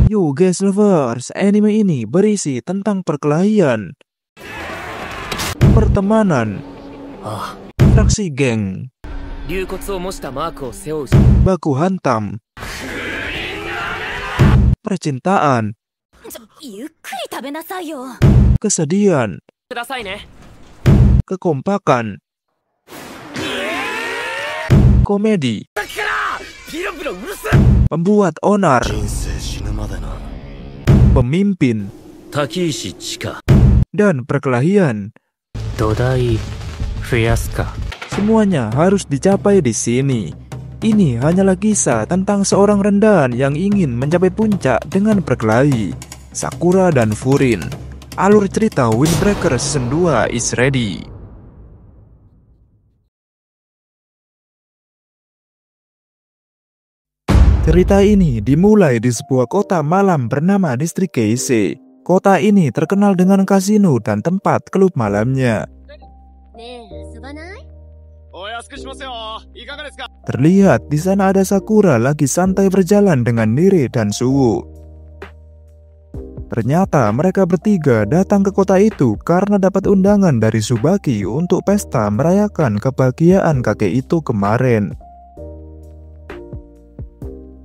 Yo guys lovers, anime ini berisi tentang perkelahian, pertemanan, fraksi geng, baku hantam, percintaan, kesedihan, kekompakan, komedi, pembuat onar, pemimpin, dan perkelahian. Semuanya harus dicapai di sini. Ini hanyalah kisah tentang seorang rendahan yang ingin mencapai puncak dengan berkelahi. Sakura dan Furin. Alur cerita Windbreaker Season 2 is ready. Cerita ini dimulai di sebuah kota malam bernama Distrik Keisei. Kota ini terkenal dengan kasino dan tempat klub malamnya. Terlihat di sana ada Sakura lagi santai berjalan dengan Nire dan Suwo. Ternyata mereka bertiga datang ke kota itu karena dapat undangan dari Tsubaki untuk pesta merayakan kebahagiaan kakek itu kemarin.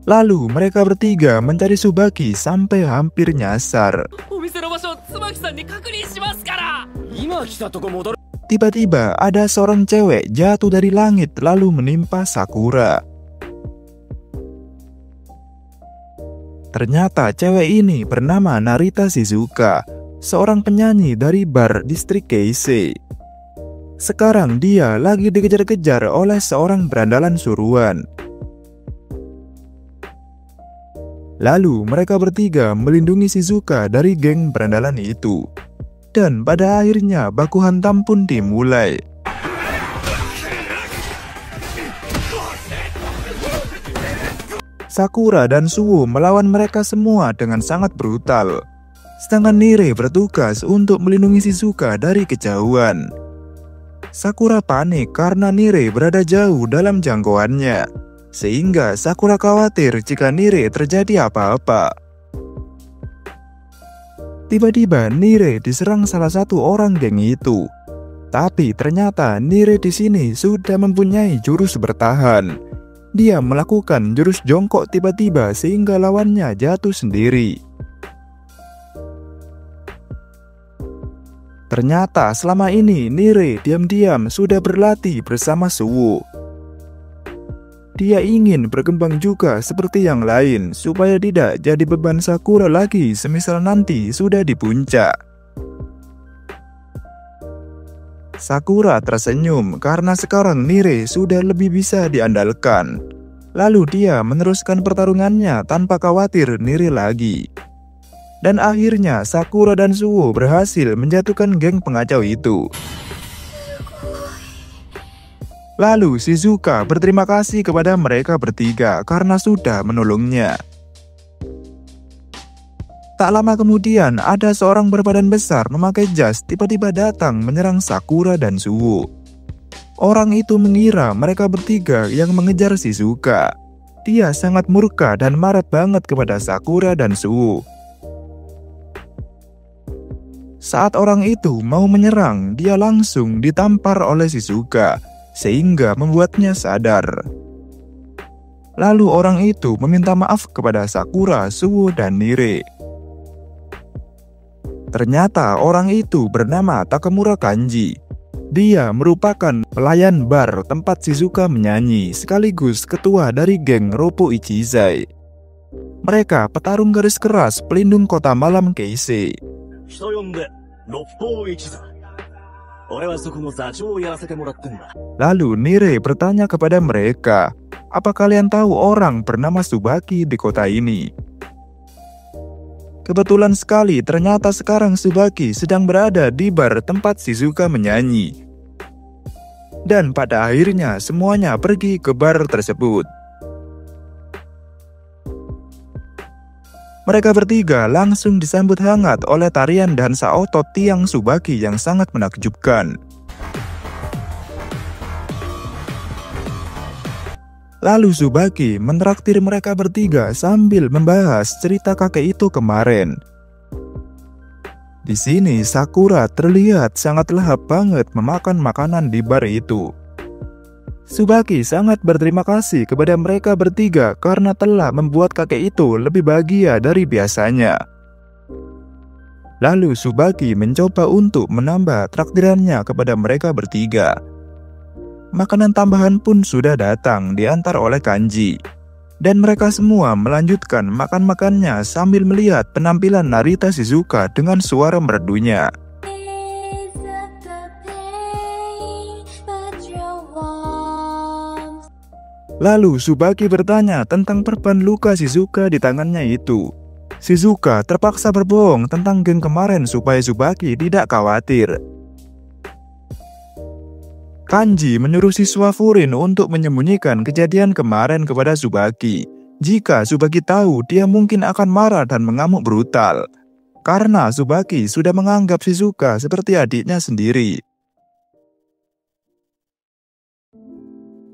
Lalu mereka bertiga mencari Tsubaki sampai hampir nyasar. Tiba-tiba ada seorang cewek jatuh dari langit lalu menimpa Sakura. Ternyata cewek ini bernama Narita Shizuka, seorang penyanyi dari bar Distrik Keisei. Sekarang dia lagi dikejar-kejar oleh seorang berandalan suruhan. Lalu mereka bertiga melindungi Shizuka dari geng berandalan itu. Dan pada akhirnya baku hantam pun dimulai. Sakura dan Suwo melawan mereka semua dengan sangat brutal. Sedangkan Nire bertugas untuk melindungi Shizuka dari kejauhan. Sakura panik karena Nire berada jauh dalam jangkauannya. Sehingga Sakura khawatir jika Nire terjadi apa-apa. Tiba-tiba Nire diserang salah satu orang geng itu. Tapi ternyata Nire di sini sudah mempunyai jurus bertahan. Dia melakukan jurus jongkok tiba-tiba sehingga lawannya jatuh sendiri. Ternyata selama ini Nire diam-diam sudah berlatih bersama Suwo. Dia ingin berkembang juga seperti yang lain supaya tidak jadi beban Sakura lagi semisal nanti sudah di puncak. Sakura tersenyum karena sekarang Nire sudah lebih bisa diandalkan. Lalu dia meneruskan pertarungannya tanpa khawatir Nire lagi. Dan akhirnya Sakura dan Suwo berhasil menjatuhkan geng pengacau itu. Lalu Shizuka berterima kasih kepada mereka bertiga karena sudah menolongnya. Tak lama kemudian ada seorang berbadan besar memakai jas tiba-tiba datang menyerang Sakura dan Suwo. Orang itu mengira mereka bertiga yang mengejar Shizuka. Dia sangat murka dan marah banget kepada Sakura dan Suwo. Saat orang itu mau menyerang, dia langsung ditampar oleh Shizuka. Sehingga membuatnya sadar. Lalu orang itu meminta maaf kepada Sakura, Suwo, dan Nire. Ternyata orang itu bernama Takamura Kanji. Dia merupakan pelayan bar tempat Shizuka menyanyi sekaligus ketua dari geng Roppo Ichizai. Mereka petarung garis keras pelindung kota malam Keisei. Lalu Nire bertanya kepada mereka, apa kalian tahu orang bernama Tsubaki di kota ini? Kebetulan sekali ternyata sekarang Tsubaki sedang berada di bar tempat Shizuka menyanyi. Dan pada akhirnya semuanya pergi ke bar tersebut. Mereka bertiga langsung disambut hangat oleh tarian dansa otot tiang Tsubaki yang sangat menakjubkan. Lalu Tsubaki menraktir mereka bertiga sambil membahas cerita kakek itu kemarin. Di sini Sakura terlihat sangat lahap banget memakan makanan di bar itu. Tsubaki sangat berterima kasih kepada mereka bertiga karena telah membuat kakek itu lebih bahagia dari biasanya. Lalu Tsubaki mencoba untuk menambah traktirannya kepada mereka bertiga. Makanan tambahan pun sudah datang diantar oleh Kanji. Dan mereka semua melanjutkan makan-makannya sambil melihat penampilan Narita Shizuka dengan suara merdunya. Lalu Tsubaki bertanya tentang perban luka Shizuka di tangannya itu. Shizuka terpaksa berbohong tentang geng kemarin supaya Tsubaki tidak khawatir. Kanji menyuruh siswa Furin untuk menyembunyikan kejadian kemarin kepada Tsubaki. Jika Tsubaki tahu, dia mungkin akan marah dan mengamuk brutal. Karena Tsubaki sudah menganggap Shizuka seperti adiknya sendiri.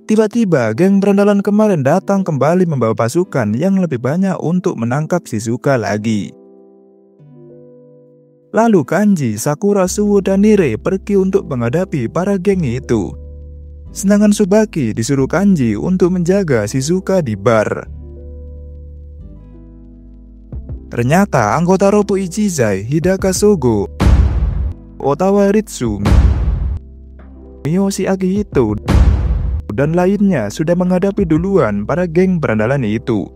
Tiba-tiba, geng berandalan kemarin datang kembali membawa pasukan yang lebih banyak untuk menangkap Shizuka lagi. Lalu Kanji, Sakura, Suwo, dan Nire pergi untuk menghadapi para geng itu. Sedangkan Tsubaki disuruh Kanji untuk menjaga Shizuka di bar. Ternyata anggota Roppo Ichizai, Hidaka Sogo, Otawa Ritsu, Miyoshi Akihito, dan lainnya sudah menghadapi duluan para geng berandalan itu.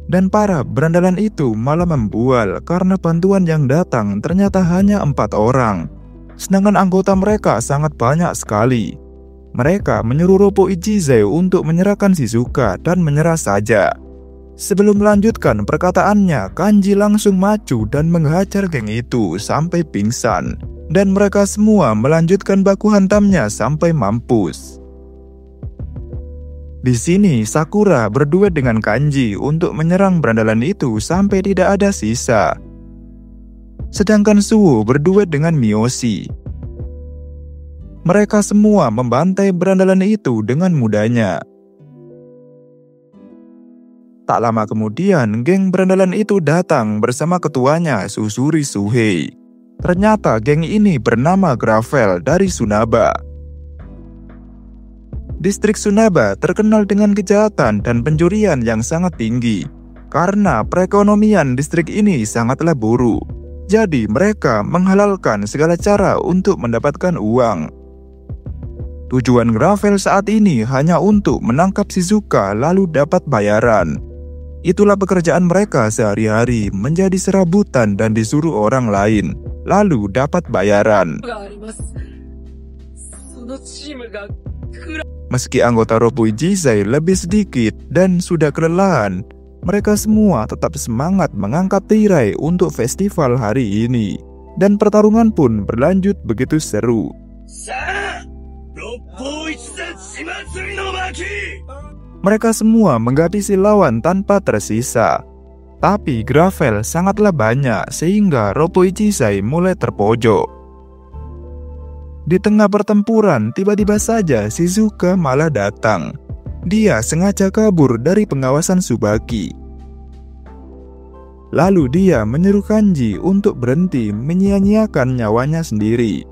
Dan para berandalan itu malah membual karena bantuan yang datang ternyata hanya 4 orang. Sedangkan anggota mereka sangat banyak sekali. Mereka menyuruh Roppo Ichizai untuk menyerahkan Shizuka dan menyerah saja. Sebelum melanjutkan perkataannya, Kanji langsung maju dan menghajar geng itu sampai pingsan. Dan mereka semua melanjutkan baku hantamnya sampai mampus. Di sini Sakura berduet dengan Kanji untuk menyerang berandalan itu sampai tidak ada sisa. Sedangkan Suwo berduet dengan Miyoshi. Mereka semua membantai berandalan itu dengan mudahnya. Tak lama kemudian, geng berandalan itu datang bersama ketuanya Susuri Suhei. Ternyata geng ini bernama Gravel dari Tsunaba. Distrik Tsunaba terkenal dengan kejahatan dan pencurian yang sangat tinggi. Karena perekonomian distrik ini sangatlah buruk. Jadi mereka menghalalkan segala cara untuk mendapatkan uang. Tujuan Gravel saat ini hanya untuk menangkap Shizuka lalu dapat bayaran. Itulah pekerjaan mereka sehari-hari, menjadi serabutan dan disuruh orang lain, lalu dapat bayaran. Meski anggota Roppo Ichizai lebih sedikit dan sudah kelelahan, mereka semua tetap semangat mengangkat tirai untuk festival hari ini. Dan pertarungan pun berlanjut begitu seru. Mereka semua menghabisi lawan tanpa tersisa. Tapi Gravel sangatlah banyak sehingga Roppo Ichizai mulai terpojok. Di tengah pertempuran, tiba-tiba saja Shizuka malah datang. Dia sengaja kabur dari pengawasan Tsubaki. Lalu dia menyuruh Kanji untuk berhenti menyia-nyiakan nyawanya sendiri.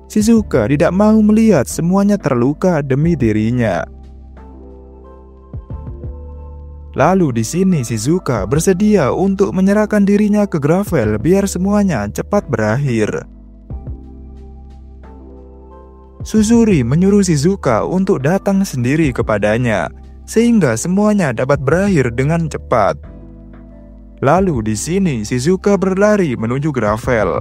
Shizuka tidak mau melihat semuanya terluka demi dirinya. Lalu di sini Shizuka bersedia untuk menyerahkan dirinya ke Gravel biar semuanya cepat berakhir. Susuri menyuruh Shizuka untuk datang sendiri kepadanya, sehingga semuanya dapat berakhir dengan cepat. Lalu di sini Shizuka berlari menuju Gravel.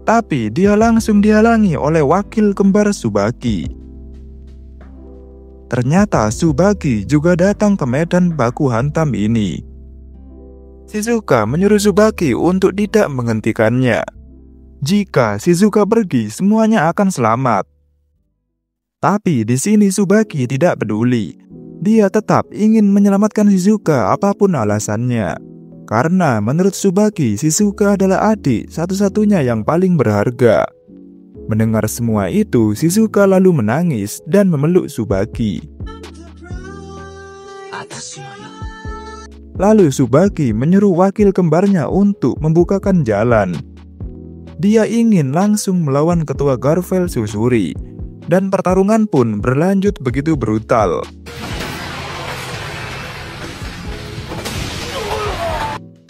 Tapi dia langsung dihalangi oleh wakil kembar Tsubaki. Ternyata Tsubaki juga datang ke medan baku hantam ini. Shizuka menyuruh Tsubaki untuk tidak menghentikannya. Jika Shizuka pergi, semuanya akan selamat. Tapi di sini Tsubaki tidak peduli. Dia tetap ingin menyelamatkan Shizuka apapun alasannya. Karena menurut Tsubaki, Shizuka adalah adik satu-satunya yang paling berharga. Mendengar semua itu, Shizuka lalu menangis dan memeluk Tsubaki. Lalu Tsubaki menyeru wakil kembarnya untuk membukakan jalan. Dia ingin langsung melawan ketua Garvel Susuri, dan pertarungan pun berlanjut begitu brutal.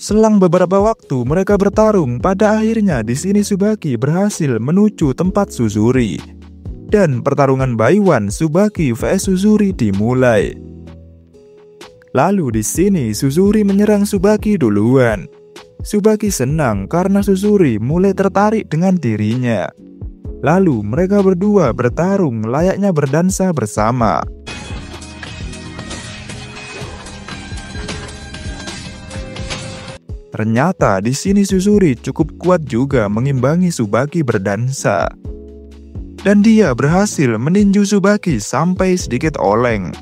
Selang beberapa waktu mereka bertarung, pada akhirnya di sini Tsubaki berhasil menuju tempat Susuri. Dan pertarungan Baiwan Tsubaki vs Susuri dimulai. Lalu di sini Susuri menyerang Tsubaki duluan. Tsubaki senang karena Susuri mulai tertarik dengan dirinya. Lalu mereka berdua bertarung layaknya berdansa bersama. Ternyata di sini Susuri cukup kuat juga mengimbangi Tsubaki berdansa. Dan dia berhasil meninju Tsubaki sampai sedikit oleng.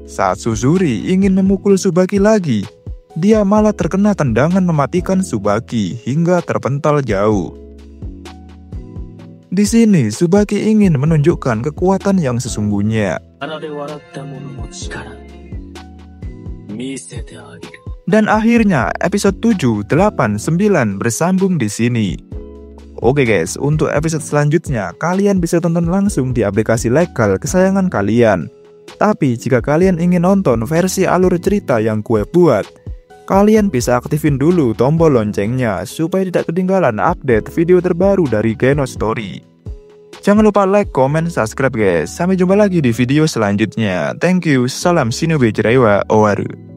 Saat Susuri ingin memukul Tsubaki lagi, dia malah terkena tendangan mematikan Tsubaki hingga terpental jauh. Di sini Tsubaki ingin menunjukkan kekuatan yang sesungguhnya. Dan akhirnya episode 7, 8, 9 bersambung di sini. Oke guys, untuk episode selanjutnya kalian bisa tonton langsung di aplikasi legal kesayangan kalian. Tapi jika kalian ingin nonton versi alur cerita yang gue buat, kalian bisa aktifin dulu tombol loncengnya supaya tidak ketinggalan update video terbaru dari Geno Story. Jangan lupa like, comment, subscribe guys. Sampai jumpa lagi di video selanjutnya. Thank you, salam Shinobi Jiraiya Owaru.